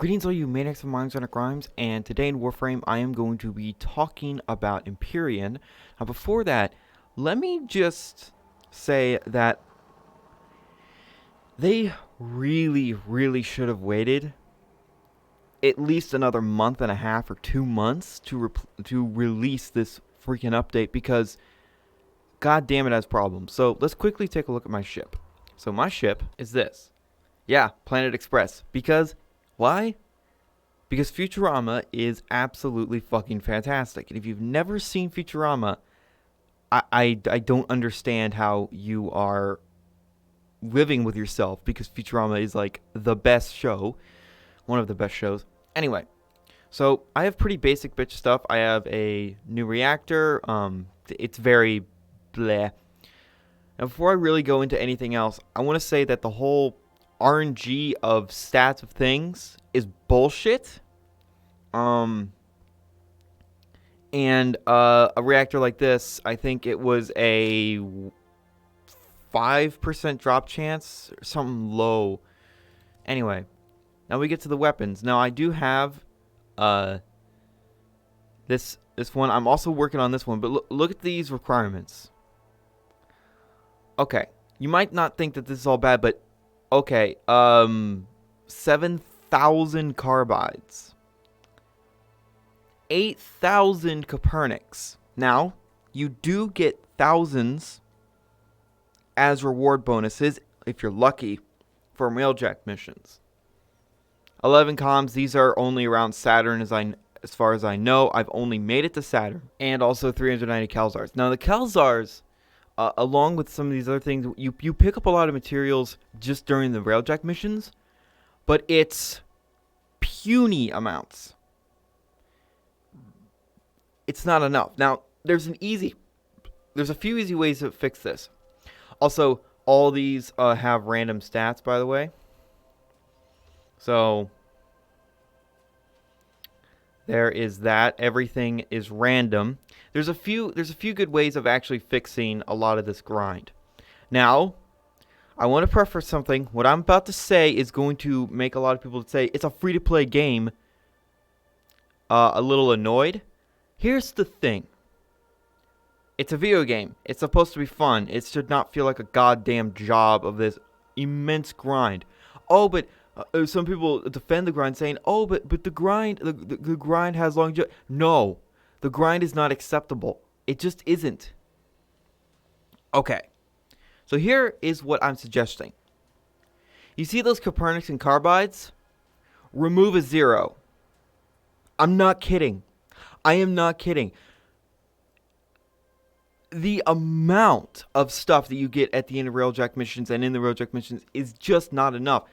Greetings all you maniacs of minds and crimes, and today in Warframe I am going to be talking about Empyrean. Now before that, let me just say that they really should have waited at least another month and a half or 2 months to release this freaking update, because god damn it has problems. So let's quickly take a look at my ship. So my ship is this. Yeah, Planet Express. Because why? Because Futurama is absolutely fucking fantastic. And if you've never seen Futurama, I don't understand how you are living with yourself, because Futurama is like the best show. One of the best shows. Anyway, so I have pretty basic bitch stuff. I have a new reactor. It's very bleh. Now before I really go into anything else, I want to say that the whole RNG of stats of things is bullshit. And a reactor like this, I think it was a 5% drop chance, or something low. Anyway, now we get to the weapons. Now I do have this one. I'm also working on this one, but look at these requirements. Okay, you might not think that this is all bad, but okay, 7,000 carbides. 8,000 Copernics. Now, you do get thousands as reward bonuses, if you're lucky, from Railjack missions. 11 comms, these are only around Saturn as far as I know. I've only made it to Saturn. And also 390 Calzars. Now, the Calzars, along with some of these other things, you pick up a lot of materials just during the Railjack missions, but it's puny amounts. It's not enough. Now, there's a few easy ways to fix this. Also, all these have random stats, by the way. So there is that. Everything is random. There's a few good ways of actually fixing a lot of this grind. Now, I want to preface something. What I'm about to say is going to make a lot of people say it's a free-to-play game a little annoyed. Here's the thing. It's a video game. It's supposed to be fun. It should not feel like a goddamn job of this immense grind. Oh, but some people defend the grind saying, oh, but the grind has longevity. No, the grind is not acceptable. It just isn't. Okay, so here is what I'm suggesting. You see those Copernics and Carbides? Remove a 0. I'm not kidding. I am not kidding. The amount of stuff that you get at the end of Railjack missions and in the Railjack missions is just not enough.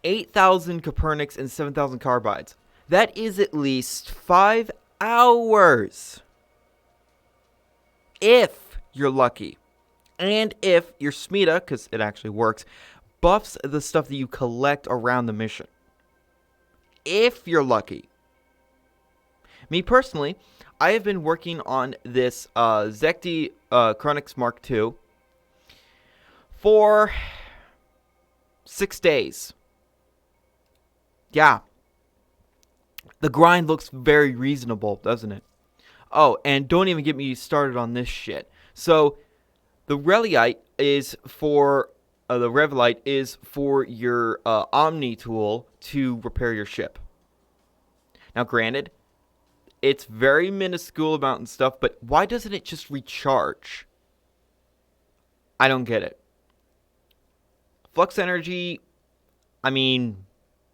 8,000 Copernics and 7,000 Carbides. That is at least 5 hours. If you're lucky. And if your Smita, because it actually works, buffs the stuff that you collect around the mission. If you're lucky. Me personally, I have been working on this Zekti Chronix Mark II for 6 days. Yeah. The grind looks very reasonable, doesn't it? Oh, and don't even get me started on this shit. So, the Railjack is for the Revlite is for your Omni tool to repair your ship. Now, granted, it's very minuscule amount and stuff, but why doesn't it just recharge? I don't get it. Flux energy, I mean,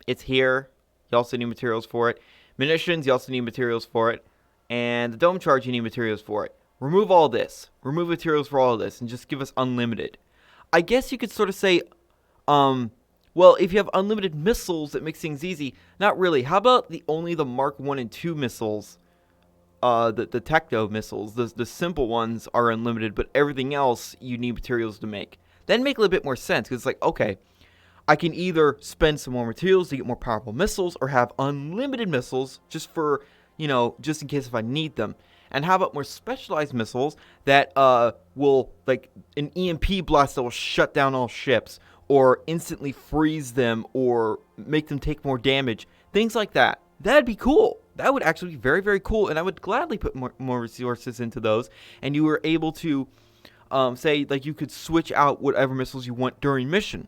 it's here. You also need materials for it. Munitions, you also need materials for it. And the dome charge, you need materials for it. Remove all this. Remove materials for all of this and just give us unlimited. I guess you could sort of say, well, if you have unlimited missiles, that makes things easy. Not really. How about only the Mark 1 and 2 missiles? The Techno missiles, the simple ones are unlimited, but everything else you need materials to make. Then make a little bit more sense, because it's like, okay, I can either spend some more materials to get more powerful missiles, or have unlimited missiles just for, just in case if I need them. And how about more specialized missiles that will, like an EMP blast that will shut down all ships, or instantly freeze them, or make them take more damage. Things like that. That'd be cool. That would actually be very, very cool, and I would gladly put more resources into those. And you were able to say, like, you could switch out whatever missiles you want during mission.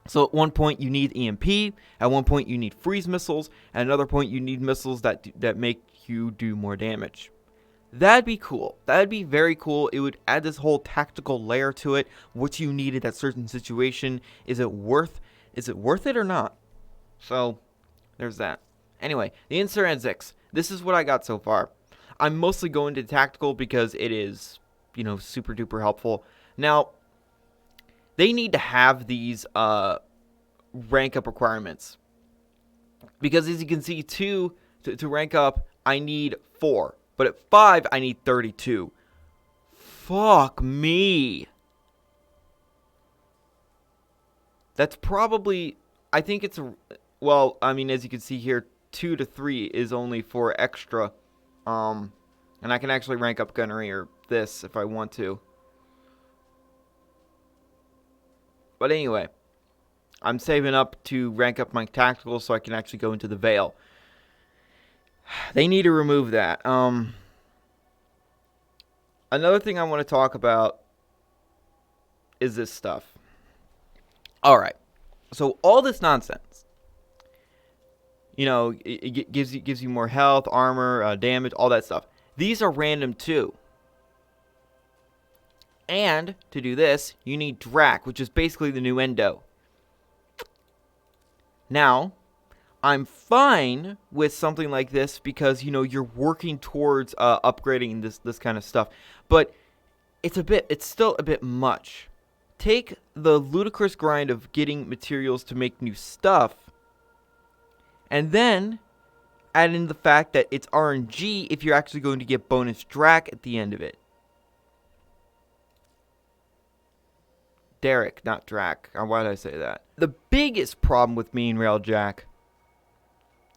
So at one point you need EMP, at one point you need freeze missiles, at another point you need missiles that make you do more damage. That'd be cool. That'd be very cool. It would add this whole tactical layer to it. What you need at that certain situation. Is it worth it or not? So there's that. Anyway, the Insurance. This is what I got so far. I'm mostly going to tactical because it is, super duper helpful. Now, they need to have these rank up requirements. Because as you can see, to rank up, I need 4. But at 5, I need 32. Fuck me. That's probably, I think it's, as you can see here, 2 to 3 is only for extra. And I can actually rank up gunnery or this if I want to. But anyway, I'm saving up to rank up my tactical so I can actually go into the Veil. They need to remove that. Another thing I want to talk about is this stuff. Alright. So all this nonsense. It gives you more health, armor, damage, all that stuff. These are random too. And to do this, you need Drac, which is basically the new Endo. Now, I'm fine with something like this because, you're working towards upgrading this kind of stuff. But it's still a bit much. Take the ludicrous grind of getting materials to make new stuff, and then add in the fact that it's RNG if you're actually going to get bonus Drac at the end of it. Derek, not Drac. Why did I say that? The biggest problem with me and Railjack,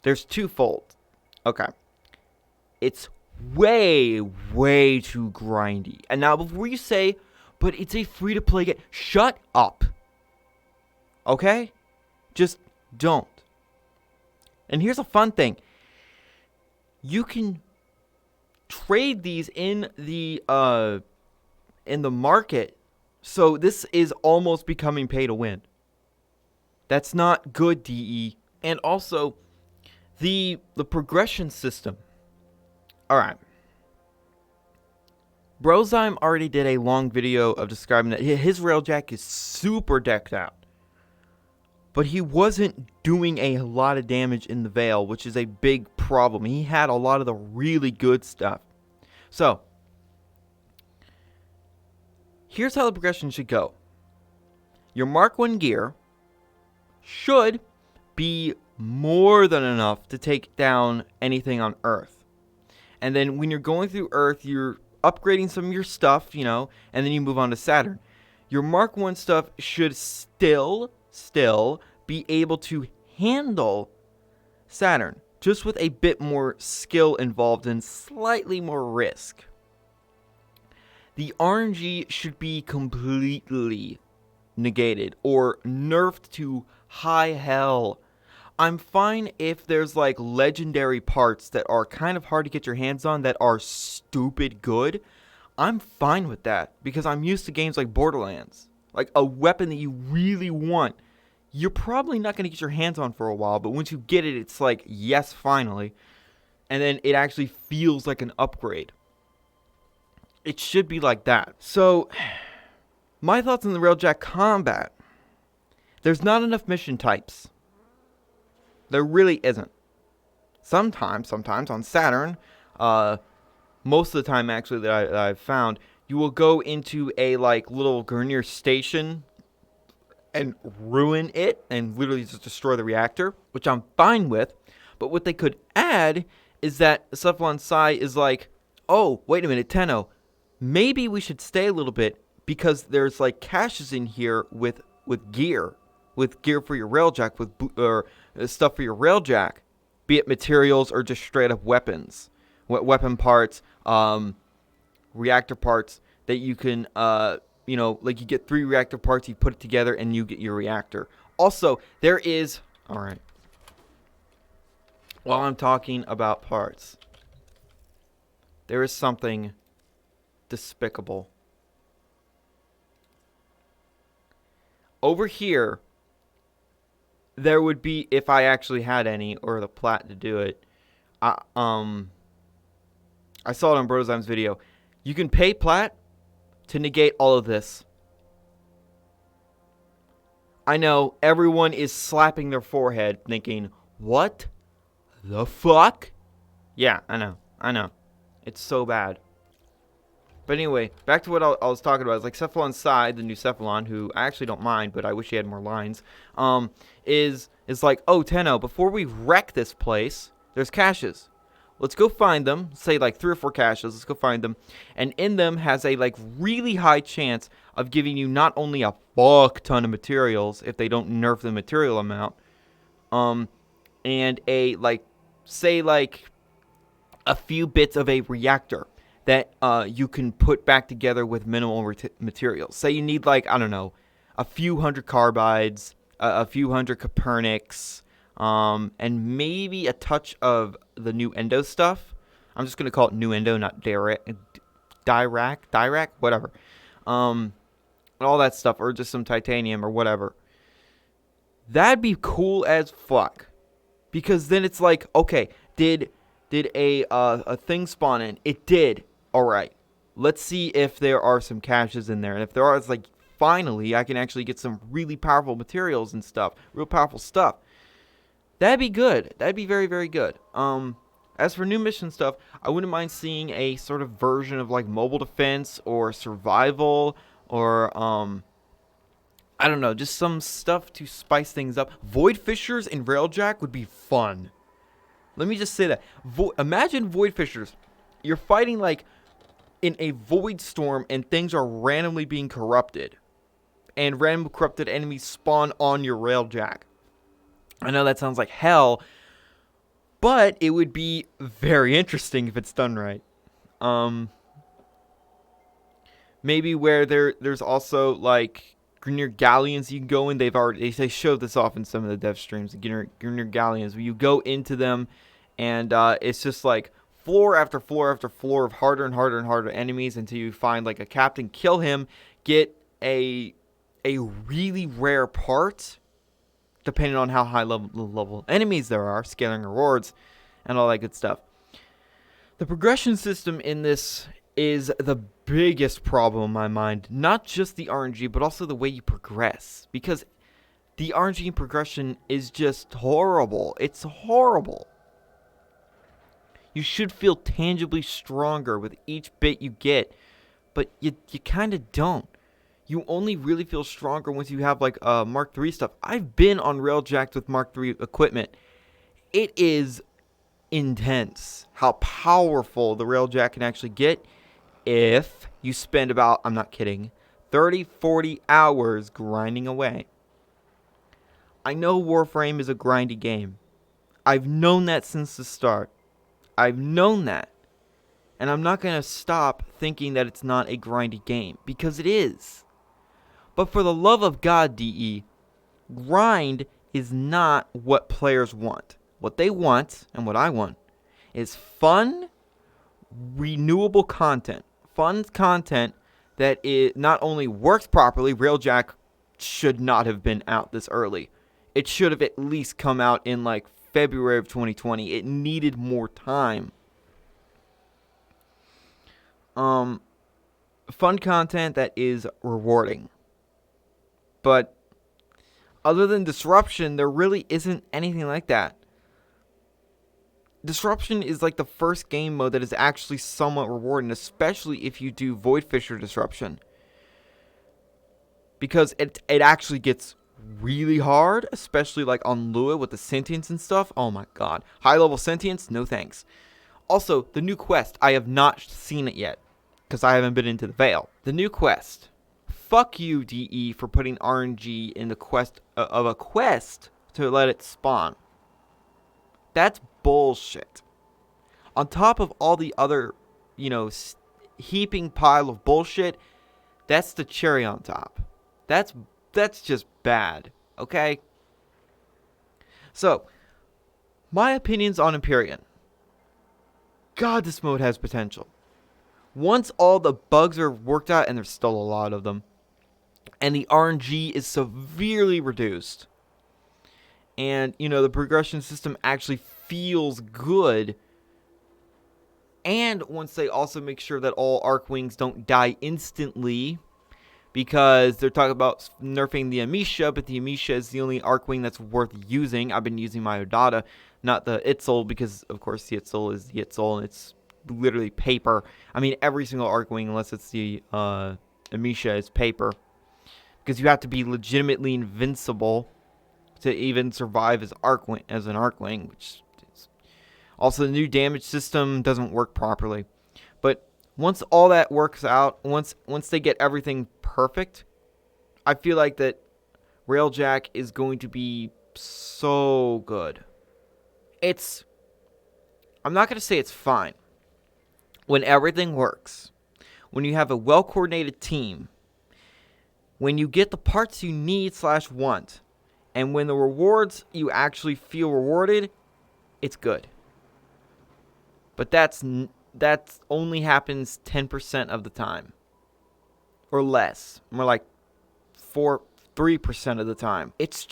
there's twofold. Okay. It's way, way too grindy. And now before you say, but it's a free-to-play game, shut up. Okay? Just don't. And here's a fun thing. You can trade these in the market. So this is almost becoming pay to win. That's not good, DE. And also, the progression system. Alright. Brozyme already did a long video of describing that his Railjack is super decked out. But he wasn't doing a lot of damage in the Veil, which is a big problem. He had a lot of the really good stuff. So, here's how the progression should go. Your Mark 1 gear should be more than enough to take down anything on Earth. And then when you're going through Earth, you're upgrading some of your stuff, and then you move on to Saturn. Your Mark 1 stuff should still be able to handle Saturn, just with a bit more skill involved and slightly more risk. The RNG should be completely negated or nerfed to high hell. I'm fine if there's like legendary parts that are kind of hard to get your hands on that are stupid good. I'm fine with that because I'm used to games like Borderlands. Like a weapon that you really want, you're probably not going to get your hands on for a while, but once you get it, it's like, yes, finally. And then it actually feels like an upgrade. It should be like that. So, my thoughts on the Railjack combat. There's not enough mission types. There really isn't. Sometimes on Saturn, most of the time actually that I've found, you will go into a like little Grineer station and ruin it and literally just destroy the reactor, which I'm fine with. But what they could add is that Cephalon Psi is like, oh, wait a minute, Tenno, maybe we should stay a little bit because there's like caches in here with gear for your Railjack, or stuff for your Railjack, be it materials or just straight up weapons, weapon parts, reactor parts that you can, like you get 3 reactor parts, you put it together and you get your reactor. Also, there is, all right. while I'm talking about parts, there is something despicable. Over here, there would be, if I actually had any, or the plat to do it, I saw it on Brozyme's video. You can pay plat to negate all of this. I know everyone is slapping their forehead thinking, what the fuck? Yeah, I know. It's so bad. But anyway, back to what I was talking about. It's like Cephalon Side, the new Cephalon, who I actually don't mind, but I wish he had more lines, is like, oh, Tenno, before we wreck this place, there's caches. Let's go find them. Say like 3 or 4 caches. Let's go find them. And in them has a like really high chance of giving you not only a fuck ton of materials if they don't nerf the material amount, and a like, say like a few bits of a reactor that you can put back together with minimal materials. Say you need like, I don't know, a few hundred carbides, a few hundred Copernics, and maybe a touch of the new Endo stuff. I'm just going to call it new Endo, not Dirac, whatever. All that stuff, or just some titanium or whatever. That'd be cool as fuck. Because then it's like, okay, did a thing spawn in? It did. Alright. Let's see if there are some caches in there. And if there are, it's like, finally, I can actually get some really powerful materials and stuff. Real powerful stuff. That'd be good. That'd be very, very good. As for new mission stuff, I wouldn't mind seeing a sort of version of like mobile defense or survival or I don't know, just some stuff to spice things up. Void Fissures in Railjack would be fun. Let me just say that. Imagine Void Fissures. You're fighting like in a void storm and things are randomly being corrupted. And random corrupted enemies spawn on your Railjack. I know that sounds like hell, but it would be very interesting if it's done right. Maybe where there's also like Greener Galleons you can go in. They showed this off in some of the dev streams. Greener Galleons, where you go into them, and it's just like floor after floor after floor of harder and harder and harder enemies until you find like a captain, kill him, get a really rare part. Depending on how high level enemies there are, scaling rewards, and all that good stuff. The progression system in this is the biggest problem in my mind. Not just the RNG, but also the way you progress. Because the RNG progression is just horrible. It's horrible. You should feel tangibly stronger with each bit you get, but you kind of don't. You only really feel stronger once you have like Mark III stuff. I've been on Railjacked with Mark III equipment. It is intense how powerful the Railjack can actually get if you spend about, I'm not kidding, 30, 40 hours grinding away. I know Warframe is a grindy game. I've known that since the start. I've known that. And I'm not going to stop thinking that it's not a grindy game, because it is. But for the love of God, DE, grind is not what players want. What they want, and what I want, is fun, renewable content. Fun content that it not only works properly. Railjack should not have been out this early. It should have at least come out in like February of 2020. It needed more time. Fun content that is rewarding. But other than Disruption, there really isn't anything like that. Disruption is like the first game mode that is actually somewhat rewarding, especially if you do Void Fissure Disruption. Because it actually gets really hard, especially like on Lua with the sentience and stuff. Oh my god. High level sentience? No thanks. Also, the new quest. I have not seen it yet, because I haven't been into the Veil. The new quest. Fuck you, DE, for putting RNG in the quest of a quest to let it spawn. That's bullshit. On top of all the other, heaping pile of bullshit, that's the cherry on top. That's just bad, okay? So, My opinions on Empyrean. God, this mode has potential. Once all the bugs are worked out, and there's still a lot of them, and the RNG is severely reduced, and, the progression system actually feels good, and once they also make sure that all Arcwings don't die instantly, because they're talking about nerfing the Amisha, but the Amisha is the only Arcwing that's worth using. I've been using my Odata, not the Itzel, because, of course, the Itzel is the Itzel, and it's literally paper. I mean, every single Arcwing, unless it's the Amisha, is paper. Because you have to be legitimately invincible to even survive as an Arcwing, which is... Also, the new damage system doesn't work properly. But once all that works out, once they get everything perfect, I feel like that Railjack is going to be so good. I'm not going to say it's fine. When everything works, when you have a well-coordinated team, when you get the parts you need/want, and when the rewards you actually feel rewarded, it's good. But that's only happens 10% of the time. Or less. More like 3% of the time. It's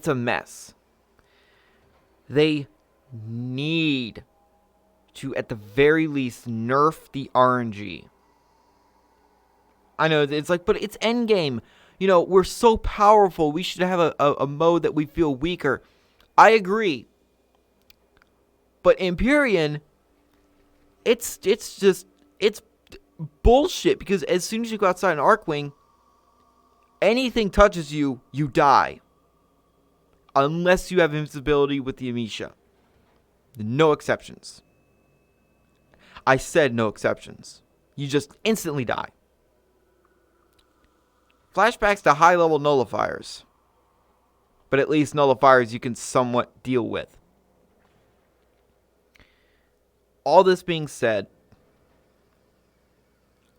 a mess. They need to, at the very least, nerf the RNG. I know, it's like, but it's endgame. We're so powerful. We should have a mode that we feel weaker. I agree. But Empyrean, it's bullshit, because as soon as you go outside an Arcwing, anything touches you, you die. Unless you have invincibility with the Amisha. No exceptions. I said no exceptions. You just instantly die. Flashbacks to high-level nullifiers. But at least nullifiers you can somewhat deal with. All this being said,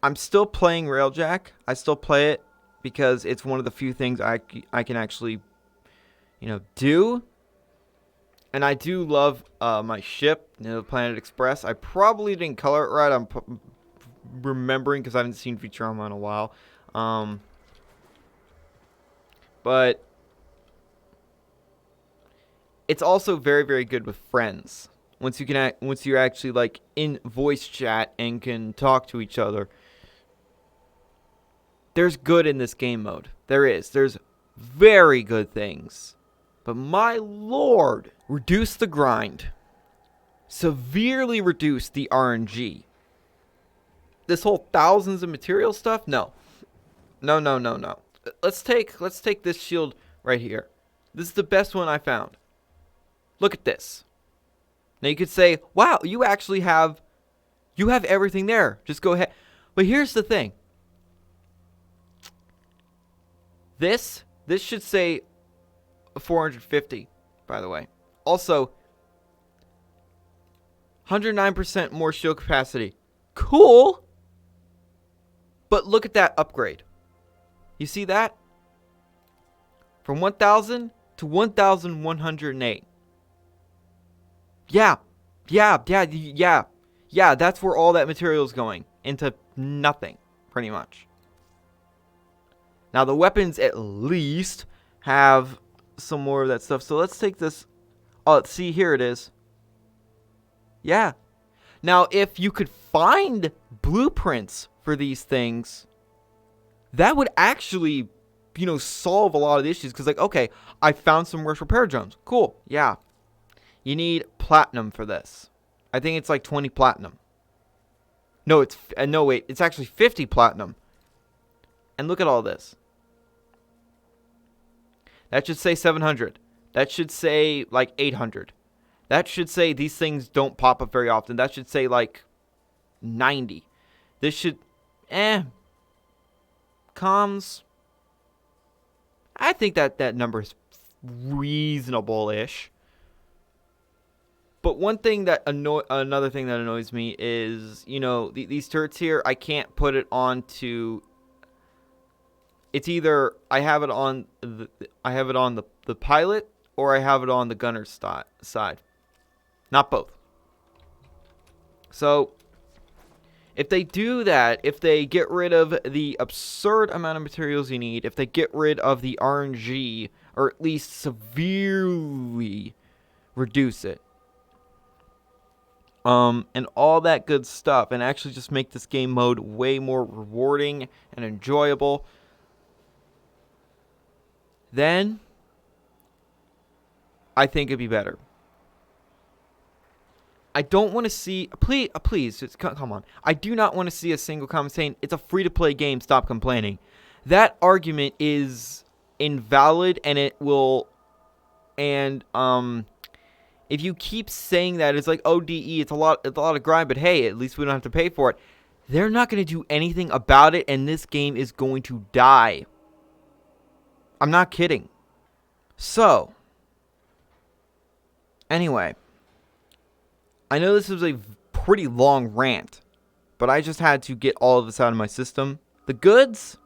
I'm still playing Railjack. I still play it because it's one of the few things I can actually, do. And I do love my ship, Planet Express. I probably didn't color it right. I'm remembering because I haven't seen Futurama in a while. But it's also very, very good with friends. Once you're actually like in voice chat and can talk to each other. There's good in this game mode. There's very good things. But my lord, reduce the grind. Severely reduce the RNG. This whole thousands of material stuff? No. No. Let's take this shield right here. This is the best one I found. Look at this. Now you could say, wow, you have everything there. Just go ahead. But here's the thing. This should say 450, by the way. Also, 109% more shield capacity. Cool. But look at that upgrade. You see that? From 1,000 to 1,108. Yeah, that's where all that material is going. Into nothing, pretty much. Now, the weapons at least have some more of that stuff. So let's take this. Oh, see, here it is. Yeah. Now, if you could find blueprints for these things, that would actually, solve a lot of the issues. Because, okay, I found some rush repair drones. Cool. Yeah. You need platinum for this. I think it's like 20 platinum. No, it's actually 50 platinum. And look at all this. That should say 700. That should say like 800. That should say these things don't pop up very often. That should say like 90. This should, comms. I think that number is reasonable-ish. But another thing that annoys me is, these turrets here, I can't put it onto. It's either I have it on the pilot or I have it on the gunner's side. Not both. So, if they do that, if they get rid of the absurd amount of materials you need, if they get rid of the RNG, or at least severely reduce it, and all that good stuff, and actually just make this game mode way more rewarding and enjoyable, then I think it'd be better. I don't want to see, please, just, come on. I do not want to see a single comment saying it's a free-to-play game, stop complaining. That argument is invalid, and it will, and, if you keep saying that, it's like, ODE, it's a lot of grind, but hey, at least we don't have to pay for it. They're not going to do anything about it, and this game is going to die. I'm not kidding. So, anyway, I know this was a pretty long rant, but I just had to get all of this out of my system. The goods,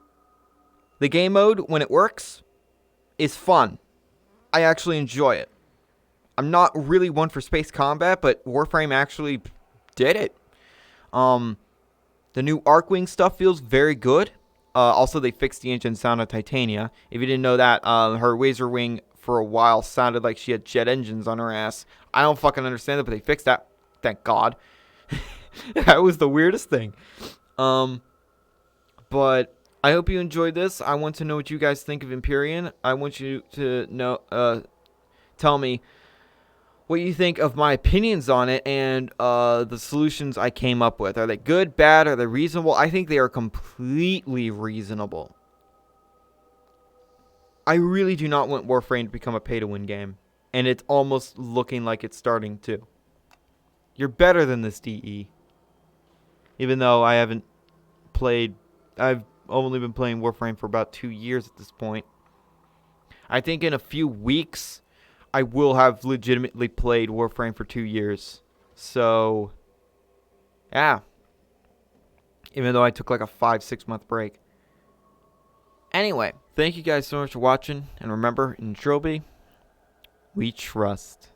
the game mode, when it works, is fun. I actually enjoy it. I'm not really one for space combat, but Warframe actually did it. The new Arcwing stuff feels very good. Also, they fixed the engine sound of Titania. If you didn't know that, her Razor Wing for a while sounded like she had jet engines on her ass. I don't fucking understand it, but they fixed that. Thank God. That was the weirdest thing. But I hope you enjoyed this. I want to know what you guys think of Empyrean. I want you to know, tell me what you think of my opinions on it and the solutions I came up with. Are they good, bad, are they reasonable? I think they are completely reasonable. I really do not want Warframe to become a pay-to-win game. And it's almost looking like it's starting to. You're better than this, DE. Even though I haven't played... I've only been playing Warframe for about 2 years at this point. I think in a few weeks, I will have legitimately played Warframe for 2 years. So, yeah. Even though I took like a 5-6 month break. Anyway, thank you guys so much for watching. And remember, in Trilby, we trust.